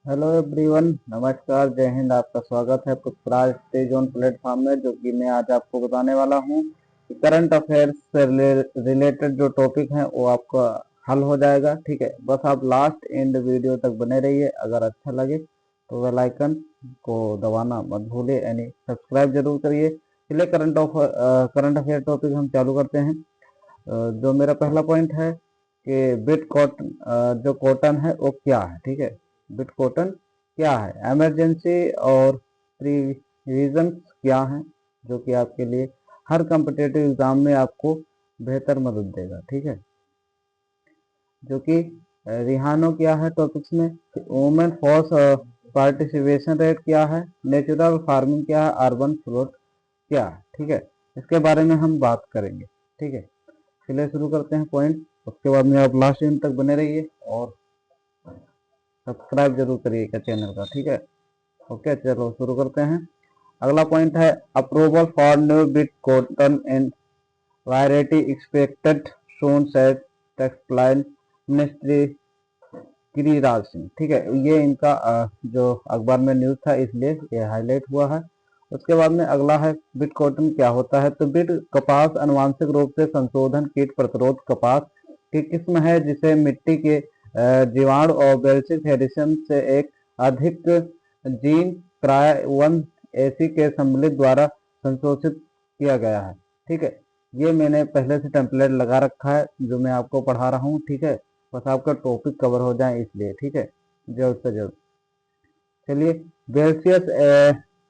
Hello everyone, नमस्कार, जय हिंद। आपका स्वागत है पुष्पराज स्टेज ऑन प्लेटफॉर्म में, जो कि मैं आज आपको बताने वाला हूं कि करंट अफेयर्स से रिलेटेड जो टॉपिक हैं वो आपका हल हो जाएगा। ठीक है, बस आप लास्ट एंड वीडियो तक बने रहिए। अगर अच्छा लगे तो बेल आइकन को दबाना मत भूलिए, यानी सब्सक्राइब जरूर करिए। चलिए करंट अफेयर टॉपिक हम चालू करते हैं। जो मेरा पहला पॉइंट है कि बिट कॉटन, जो कॉटन है वो क्या है। ठीक है, बिट कॉटन क्या है, इमरजेंसी और प्रीविजन क्या है, जो कि आपके लिए हर कम्पिटेटिव एग्जाम में आपको बेहतर मदद देगा। ठीक है, जो कि रिहानो क्या है टॉपिक्स में, वुमेन फोर्स पार्टिसिपेशन रेट क्या है, नेचुरल फार्मिंग क्या है, अर्बन फ्लोट क्या है। ठीक है, इसके बारे में हम बात करेंगे। ठीक है, चलिए शुरू करते हैं पॉइंट। उसके बाद में आप लास्ट एंड तक बने रहिए और सब्सक्राइब जरूर करिएगा चैनल का। ठीक है, ओके, चलो शुरू करते हैं। अगला पॉइंट है approval for new bit cotton and variety expected soon set textile ministry Giriraj Singh. ठीक है, ये इनका जो अखबार में न्यूज था, इसलिए ये हाईलाइट हुआ है। उसके बाद में अगला है बिट कॉटन क्या होता है। तो बिट कपास अनुवांशिक रूप से संशोधन कीट प्रतिरोध कपास की किस्म है, जिसे मिट्टी के जीवाणु और बेल्सिक हेरिसन से एक अधिक जीन क्राय 1 एसी के सम्मिलित द्वारा संशोधित किया गया है। ठीक है, ये मैंने पहले से टेम्पलेट लगा रखा है जो मैं आपको पढ़ा रहा हूँ। ठीक है, बस आपका टॉपिक कवर हो जाए इसलिए। ठीक है, जल्द से जल्द। चलिए, बेल्सियस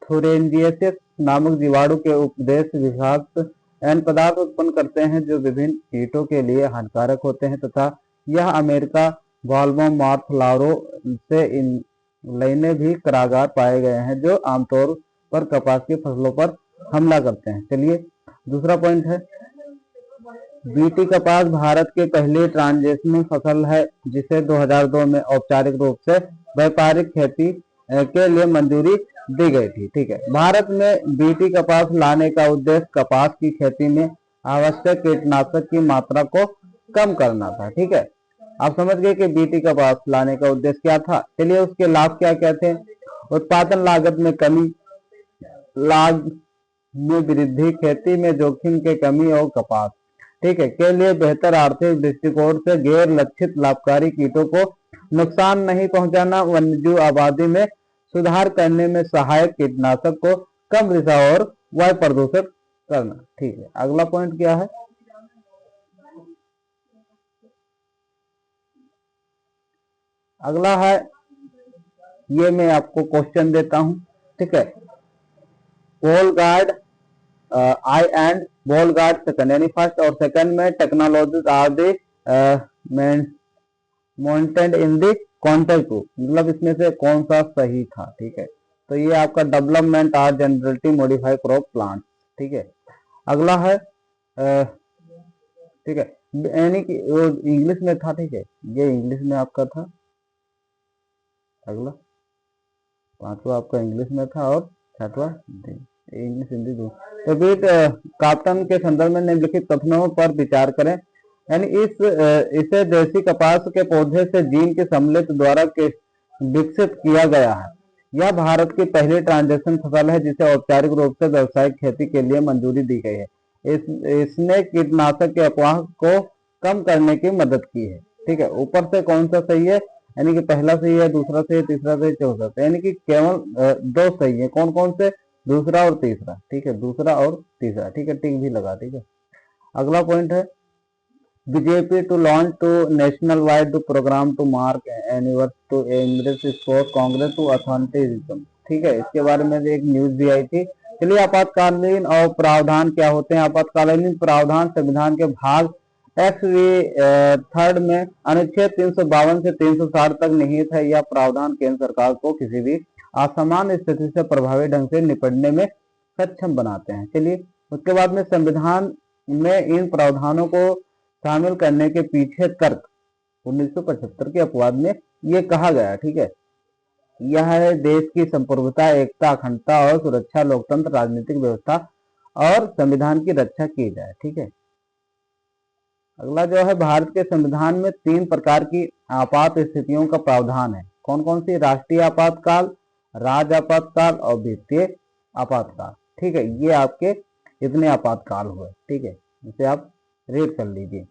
थोरेंजियसिस नामक जीवाणु के उपदेश विषाक्त एन पदार्थ उत्पन्न करते हैं जो विभिन्न कीटों के लिए हानिकारक होते हैं, तथा यह अमेरिका वाल्वम मार्थ लारो से इन लाइने भी कारागार पाए गए हैं, जो आमतौर पर कपास की फसलों पर हमला करते हैं। चलिए, दूसरा पॉइंट है बीटी कपास भारत की पहली ट्रांजिशनल फसल है, जिसे 2002 में औपचारिक रूप से व्यापारिक खेती के लिए मंजूरी दी गई थी। ठीक है, भारत में बीटी कपास लाने का उद्देश्य कपास की खेती में आवश्यक कीटनाशक की मात्रा को कम करना था। ठीक है, आप समझ गए कि बीटी कपास लाने का उद्देश्य क्या था। चलिए, उसके लाभ क्या क्या थे। उत्पादन लागत में कमी, लाभ में वृद्धि, खेती में जोखिम के कमी और कपास ठीक है के लिए बेहतर आर्थिक दृष्टिकोण से गैर लक्षित लाभकारी कीटों को नुकसान नहीं पहुंचाना, वन्यजीव आबादी में सुधार करने में सहायक, कीटनाशक को कम रिसाव और वायु प्रदूषित करना। ठीक है, अगला पॉइंट क्या है। अगला है, ये मैं आपको क्वेश्चन देता हूं। ठीक है, pole guard I and ball guard second, यानी फर्स्ट और सेकंड में technologies are the maintained in the context two, मतलब इसमें से कौन सा सही था। ठीक है, तो ये आपका development or generative modify crop plant. ठीक है, अगला है ठीक है, यानी कि वो इंग्लिश में था। ठीक है, ये इंग्लिश में आपका था। अगला पांचवा आपका इंग्लिश में था और छठवा इंग्लिश हिंदी दो। तो बीट काप्टन के संदर्भ में निम्नलिखित कथनों पर विचार करें, यानी इसे देसी कपास के पौधे से जीन के सम्मिलित द्वारा के विकसित किया गया है। यह भारत की पहली ट्रांजेक्शन फसल है जिसे औपचारिक रूप से व्यावसायिक खेती के लिए मंजूरी दी गई है। इसने कीटनाशक के अफवाह को कम करने की मदद की है। ठीक है, ऊपर से कौन सा सही है, यानी कि पहला सही है, दूसरा सही है, तीसरा सही, चौथा सही, यानी कि केवल दो सही है। कौन कौन से, दूसरा और तीसरा। ठीक है, दूसरा और तीसरा। ठीक है, टिक भी लगा। ठीक है, अगला पॉइंट है BJP to launch to national wide programme to mark anniversary to embarrass sport Congress to authoritarianism. ठीक है, इसके बारे में एक न्यूज भी आई थी। चलिए, आपातकालीन और प्रावधान क्या होते हैं। आपातकालीन प्रावधान संविधान के भाग थर्ड में अनुच्छेद 352 से 360 तक निहित है। यह प्रावधान केंद्र सरकार को किसी भी असामान्य स्थिति से प्रभावी ढंग से निपटने में सक्षम बनाते हैं। चलिए, उसके बाद में संविधान में इन प्रावधानों को शामिल करने के पीछे तर्क 1975 के अपवाद में ये कहा गया। ठीक है, यह है देश की संप्रभुता, एकता, अखंडता और सुरक्षा, लोकतंत्र, राजनीतिक व्यवस्था और संविधान की रक्षा की जाए। ठीक है, अगला जो है, भारत के संविधान में 3 प्रकार की आपात स्थितियों का प्रावधान है। कौन कौन सी? राष्ट्रीय आपातकाल, राज्य आपातकाल और वित्तीय आपातकाल। ठीक है, ये आपके इतने आपातकाल हुए। ठीक है, इसे आप रीड कर लीजिए।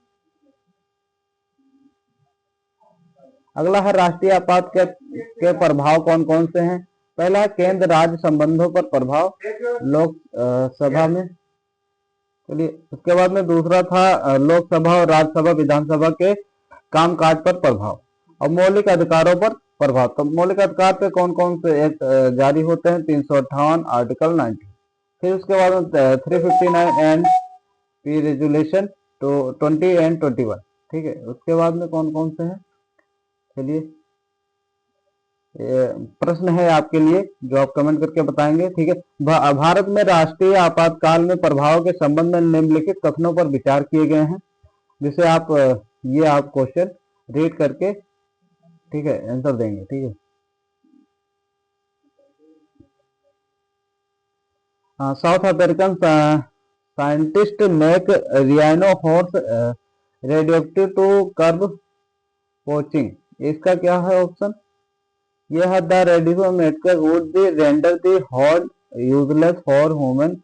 अगला है राष्ट्रीय आपात के प्रभाव कौन कौन से हैं। पहला है केंद्र राज्य संबंधों पर प्रभाव, लोक सभा में। चलिए, उसके बाद में दूसरा था लोकसभा और राज्यसभा विधानसभा के कामकाज पर प्रभाव और मौलिक अधिकारों पर प्रभाव। तो मौलिक अधिकार पे कौन कौन से एक्ट जारी होते हैं? 358 आर्टिकल 90। फिर उसके बाद में 359 एंड पी रेजुलेशन तो 20 एंड 21। ठीक है, उसके बाद में कौन कौन से हैं? चलिए, प्रश्न है आपके लिए जो आप कमेंट करके बताएंगे। ठीक है, भारत में राष्ट्रीय आपातकाल में प्रभाव के संबंध में निम्नलिखित कथनों पर विचार किए गए हैं, जिसे आप ये आप क्वेश्चन रीड करके ठीक है आंसर देंगे। ठीक है, south African scientist make rhino horns radioactive to curb poaching. इसका क्या है ऑप्शन? यह है the radiometric would be render the horn useless for human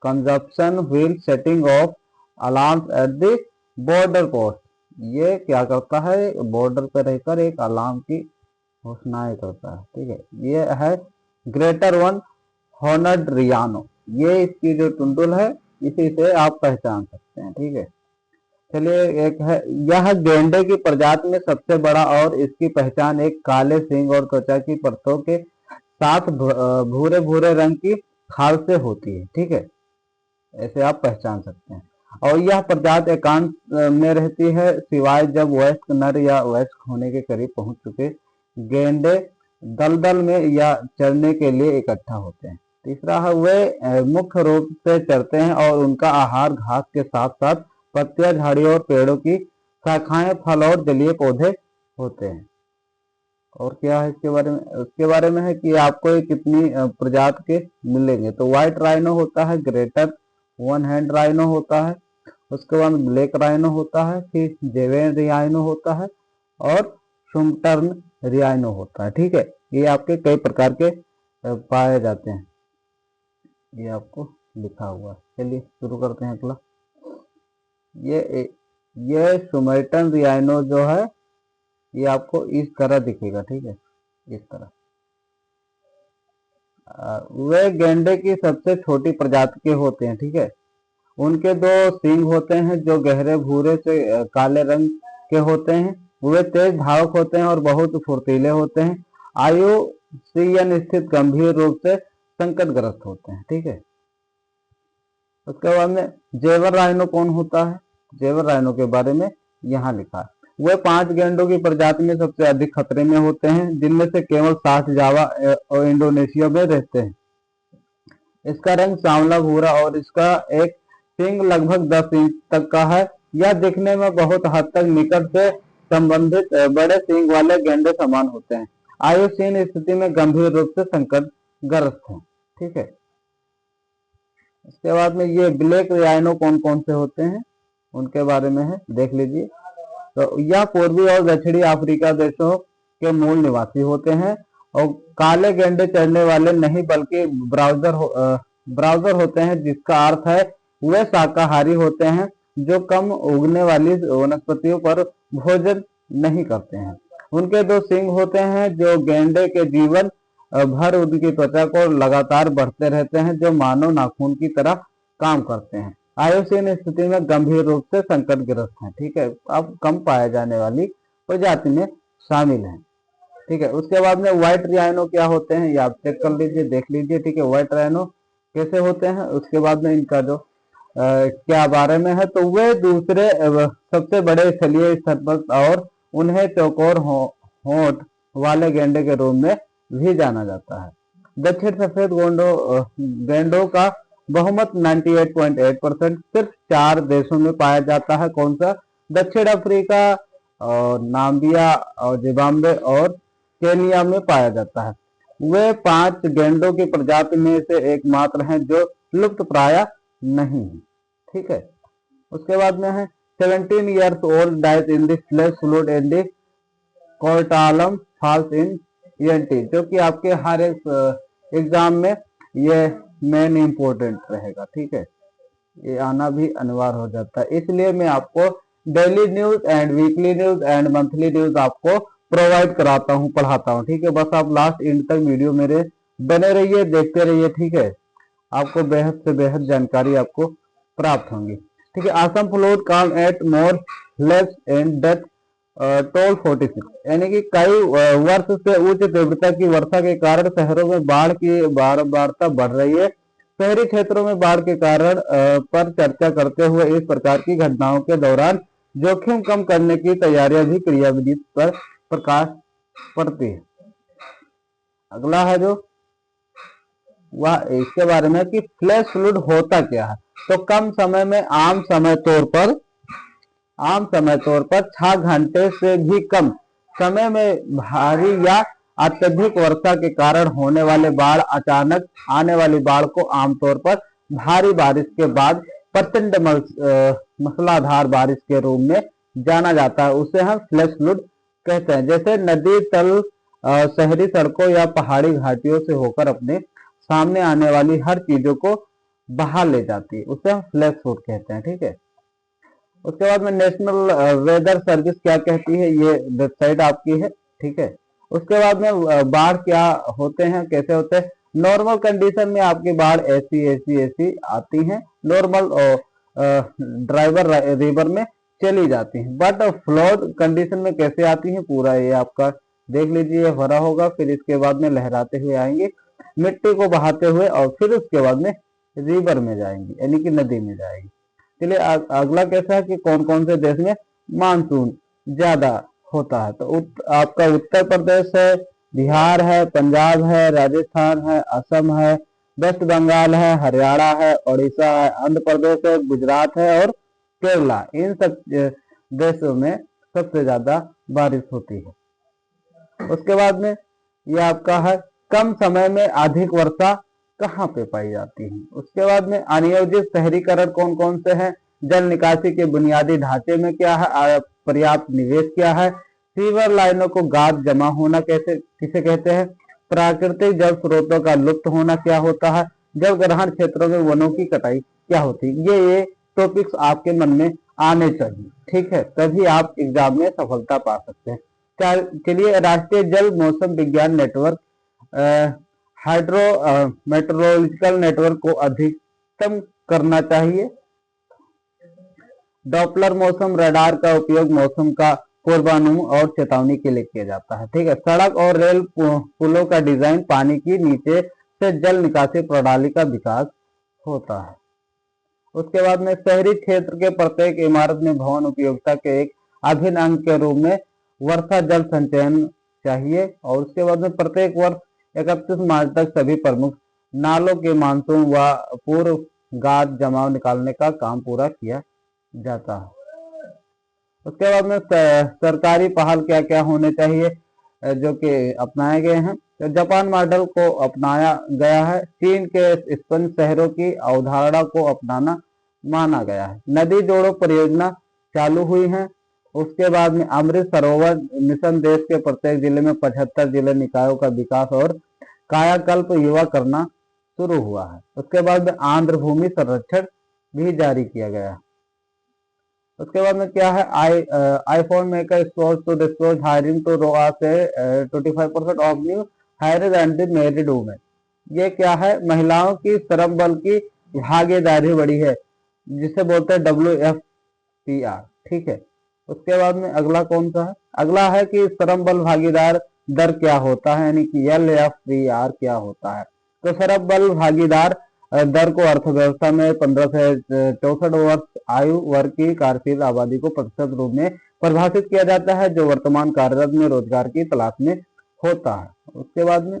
consumption while setting off alarms at the border post. ये क्या करता है? बॉर्डर पर रहकर एक अलार्म की घोषणाएं करता है। ठीक है, ये है ग्रेटर वन हॉर्नड रियानो। ये इसकी जो टुंडुल है इसी से आप पहचान सकते हैं। ठीक है, चलिए, एक है यह गेंडे की प्रजाति में सबसे बड़ा और इसकी पहचान एक काले सींग और त्वचा की परतों के साथ भूरे भूरे रंग की खाल से होती है। ठीक है, ऐसे आप पहचान सकते हैं। और यह प्रजाति एकांत में रहती है सिवाय जब वयस्क नर या वयस्क होने के करीब पहुंच चुके गेंडे दलदल में या चरने के लिए इकट्ठा होते हैं। तीसरा है वे मुख्य रूप से चरते हैं और उनका आहार घास के साथ साथ पत्तियां, झाड़ियों और पेड़ों की शाखाएं, फल और जलीय पौधे होते हैं। और क्या है इसके बारे में? उसके बारे में है कि आपको ये कितनी प्रजाति के मिलेंगे। तो व्हाइट राइनो होता है, ग्रेटर वन हैंड राइनो होता है, उसके बाद ब्लैक राइनो होता है, फिर जेवेन रियाइनो होता है और सुमटर्न रियाइनो होता है। ठीक है, ये आपके कई प्रकार के पाए जाते हैं, ये आपको लिखा हुआ है। चलिए शुरू करते हैं अगला। ये सुमटर्न रियाइनो जो है ये आपको इस तरह दिखेगा। ठीक है, इस तरह। वे गेंडे की सबसे छोटी प्रजाति के होते हैं। ठीक है, उनके दो सींग होते हैं जो गहरे भूरे से काले रंग के होते हैं। वे तेज धावक होते हैं और बहुत फुर्तीले होते हैं। आयु सीयन स्थित गंभीर रूप से संकटग्रस्त होते हैं। ठीक है, उसके बाद में जेवर राइनो कौन होता है? जेवर राइनो के बारे में यहाँ लिखा है। वे 5 गेंडों की प्रजाति में सबसे अधिक खतरे में होते हैं, जिनमें से केवल 7 जावा और इंडोनेशिया में रहते हैं। इसका रंग सांवला भूरा और इसका एक सींग लगभग 10 इंच तक का है। यह दिखने में बहुत हद तक निकट से संबंधित बड़े सींग वाले गेंडे समान होते हैं। आयुषहीन स्थिति में गंभीर रूप से संकटग्रस्त है। ठीक है, इसके बाद में ये ब्लैक राइनो कौन कौन से होते हैं उनके बारे में है, देख लीजिए। तो यह पूर्वी और दक्षिणी अफ्रीका देशों के मूल निवासी होते हैं और काले गेंडे चढ़ने वाले नहीं बल्कि ब्राउजर होते हैं, जिसका अर्थ है वे शाकाहारी होते हैं जो कम उगने वाली वनस्पतियों पर भोजन नहीं करते हैं। उनके 2 सींग होते हैं जो गेंडे के जीवन भर उनकी त्वचा को लगातार बढ़ते रहते हैं, जो मानव नाखून की तरह काम करते हैं। आयुषहीन स्थिति में गंभीर रूप से संकटग्रस्त हैं। ठीक है, अब कम पाए जाने वाली प्रजाति में शामिल हैं। ठीक है, उसके बाद में व्हाइट राइनो क्या होते हैं ये आप चेक कर लीजिए, देख लीजिए। ठीक है, व्हाइट राइनो कैसे होते हैं, उसके बाद में इनका जो क्या बारे में है। तो वे दूसरे सबसे बड़े स्थलीय स्तनपायी और उन्हें चौकोर होंठ वाले गेंडे के रूप में भी जाना जाता है। दक्षिण सफेद गेंडों का बहुमत 98.8% सिर्फ 4 देशों में पाया जाता है। कौन सा? दक्षिण अफ्रीका और नाम्बिया और जिम्बाब्वे और केनिया में पाया जाता है। वे 5 गेंडों की प्रजाति में से एकमात्र हैं जो लुप्त प्राय नहीं है। ठीक है, उसके बाद में है 17 years old dies in the flesh flood in the Courtallam falls in ENT, जो कि आपके हर एक एग्जाम में ये मेन इंपॉर्टेंट रहेगा, ठीक है, ये आना भी अनिवार्य हो जाता है। इसलिए मैं आपको daily news and weekly news and monthly news आपको प्रोवाइड कराता हूँ, पढ़ाता हूँ, ठीक है। बस आप लास्ट एंड तक वीडियो मेरे बने रहिए, देखते रहिए, ठीक है। आपको बेहद से बेहद जानकारी आपको प्राप्त होंगी, ठीक है। Assam flood calm at more less and death toll 46, यानी कि कई वर्ष से उच्च तीव्रता की वर्षा के कारण शहरों में बाढ़ की बारंबारता बढ़ रही है। शहरी क्षेत्रों में बाढ़ के कारण पर चर्चा करते हुए इस प्रकार की घटनाओं के दौरान जोखिम कम करने की तैयारियां भी क्रियाविधि पर प्रकाश पड़ती है। अगला है जो वह इसके बारे में कि फ्लैश फ्लड होता क्या है। तो कम समय में आम समय तौर पर 6 घंटे से भी कम समय में भारी या अत्यधिक वर्षा के कारण होने वाले बाढ़, अचानक आने वाली बाढ़ को आमतौर पर भारी बारिश के बाद प्रचंड मूसलाधार बारिश के रूप में जाना जाता है। उसे हम फ्लैश फ्लड कहते हैं। जैसे नदी तल शहरी सड़कों या पहाड़ी घाटियों से होकर अपने सामने आने वाली हर चीजों को बहा ले जाती है, उसे हम फ्लैश फ्लड कहते हैं, ठीक है। उसके बाद में नेशनल वेदर सर्विस क्या कहती है, ये वेबसाइट आपकी है, ठीक है। उसके बाद में बाढ़ क्या होते हैं, कैसे होते हैं। नॉर्मल कंडीशन में आपकी बाढ़ ऐसी आती है, नॉर्मल ड्राइवर रिवर में चली जाती है। बट फ्लड कंडीशन में कैसे आती है, पूरा ये आपका देख लीजिए, भरा होगा। फिर इसके बाद में लहराते हुए आएंगे, मिट्टी को बहाते हुए, और फिर उसके बाद में रिवर में जाएंगी, यानी कि नदी में जाएगी। चलिए अगला कैसा है कि कौन कौन से देश में मानसून ज्यादा होता है। तो आपका उत्तर प्रदेश है, बिहार है, पंजाब है, राजस्थान है, असम है, वेस्ट बंगाल है, हरियाणा है, उड़ीसा है, आंध्र प्रदेश है, गुजरात है और केरला। इन सब देशों में सबसे ज्यादा बारिश होती है। उसके बाद में यह आपका है कम समय में अधिक वर्षा कहाँ पे पाई जाती है। उसके बाद में अनियोजित शहरीकरण कौन कौन से हैं। जल निकासी के बुनियादी ढांचे में क्या है, पर्याप्त निवेश क्या है। सीवर लाइनों को गाद जमा होना किसे कहते हैं। प्राकृतिक जल स्रोतों का लुप्त होना क्या होता है। जल ग्रहण क्षेत्रों में वनों की कटाई क्या होती है। ये टॉपिक्स आपके मन में आने चाहिए, ठीक है, तभी आप एग्जाम में सफलता पा सकते हैं। चलिए, राष्ट्रीय जल मौसम विज्ञान नेटवर्क हाइड्रो मेट्रोलॉजिकल नेटवर्क को अधिकतम करना चाहिए। डॉपलर मौसम रडार का उपयोग मौसम का पूर्वानुमान और चेतावनी के लिए किया जाता है, ठीक है। सड़क और रेल पुलों का डिजाइन, पानी की नीचे से जल निकासी प्रणाली का विकास होता है। उसके बाद में शहरी क्षेत्र के प्रत्येक इमारत में भवन उपयोगिता के एक अभिन्न अंग के रूप में वर्षा जल संचयन चाहिए। और उसके बाद में प्रत्येक वर्ष 31 मार्च तक सभी प्रमुख नालों के मानसून व पूर्व गाद जमाव निकालने का काम पूरा किया जाता है। उसके बाद में सरकारी पहल क्या क्या होने चाहिए जो कि अपनाए गए हैं। तो जापान मॉडल को अपनाया गया है। चीन के स्पंज शहरों की अवधारणा को अपनाना माना गया है। नदी जोड़ो परियोजना चालू हुई है। उसके बाद में अमृत सरोवर मिशन देश के प्रत्येक जिले में 75 जिले निकायों का विकास और कायाकल्प युवा करना शुरू हुआ है। उसके बाद में आंध्र भूमि संरक्षण भी जारी किया गया है। उसके बाद में क्या है, iPhone maker stores to disclose hiring to row से 25% of new hired and married women. ये क्या है, महिलाओं की श्रम बल की भागीदारी बढ़ी है, जिसे बोलते हैं WFPR, ठीक है। उसके बाद में अगला कौन सा है, अगला है कि श्रम बल भागीदार दर क्या होता है, यानी कि LFPR क्या होता है। तो श्रम बल भागीदार दर को अर्थव्यवस्था में 15 से 64 वर्ष आयु वर्ग की कार्यशील आबादी को प्रतिशत रूप में परिभाषित किया जाता है, जो वर्तमान कार्यरत में रोजगार की तलाश में होता है। उसके बाद में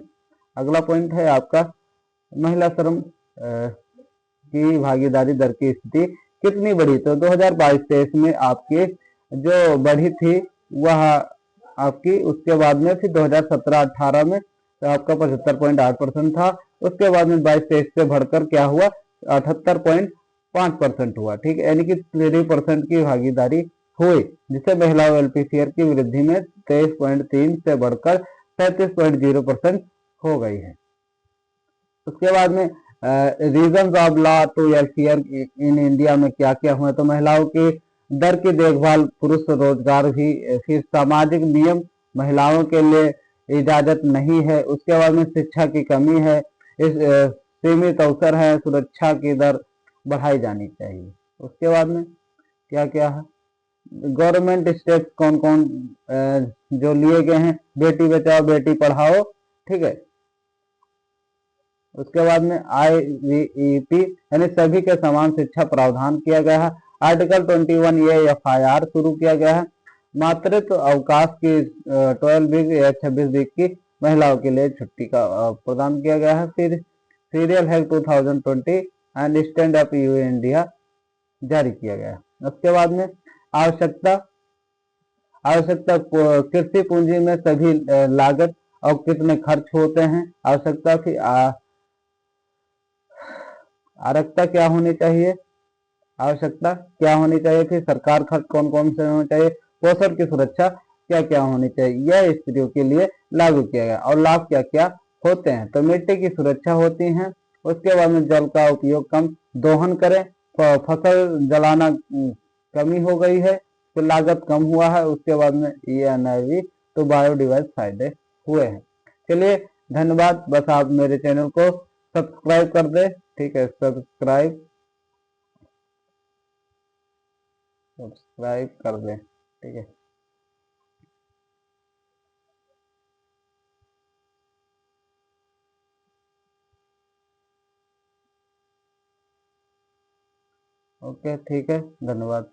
अगला पॉइंट है आपका महिला श्रम की भागीदारी दर की स्थिति कितनी बढ़ी। तो 2022-23 में आपकी जो बढ़ी थी वह आपकी, उसके बाद में फिर 2017-18 में तो आपका 75.8% था। उसके बाद में 22-23 से बढ़कर क्या हुआ, 78.5% हुआ, ठीक है, यानी कि 3% की भागीदारी हुई, जिससे महिला वेलफेयर की वृद्धि में 23.3 से बढ़कर 37.0% हो गई है। उसके बाद में reason of law to welfare in India में क्या क्या हुआ, तो महिलाओं की दर की देखभाल, पुरुष रोजगार भी, फिर सामाजिक नियम महिलाओं के लिए इजाजत नहीं है। उसके बाद में शिक्षा की कमी है, इस सीमित अवसर है, सुरक्षा की दर बढ़ाई जानी चाहिए। उसके बाद में क्या क्या है, गवर्नमेंट स्टेप्स कौन कौन जो लिए गए हैं, बेटी बचाओ बेटी पढ़ाओ, ठीक है। उसके बाद में IVEP यानी सभी के समान शिक्षा प्रावधान किया गया है। आर्टिकल 21A FIR शुरू किया गया है। मातृत्व अवकाश की 12 वीक या 26 वीक की महिलाओं के लिए छुट्टी का प्रदान किया गया है। फिर serial health 2020 and stand up you India जारी किया गया है। उसके बाद में आवश्यकता कृषि पूंजी में सभी लागत और कितने खर्च होते हैं, आवश्यकता की आवश्यकता क्या होनी चाहिए, आवश्यकता क्या होनी चाहिए, फिर सरकार खर्च कौन कौन से होने चाहिए, पोषण की सुरक्षा क्या क्या होनी चाहिए, यह स्त्रियों के लिए लागू किया गया। और लाभ क्या क्या होते हैं, तो मिट्टी की सुरक्षा होती है। उसके बाद में जल का उपयोग कम, दोहन करें, फसल जलाना कमी हो गई है, तो लागत कम हुआ है। उसके बाद में ENRV तो बायोडिवर्स फायदे हुए हैं। चलिए धन्यवाद, बस आप मेरे चैनल को सब्सक्राइब कर दे, ठीक है, सब्सक्राइब कर दे, ठीक है। ओके, ठीक है, धन्यवाद।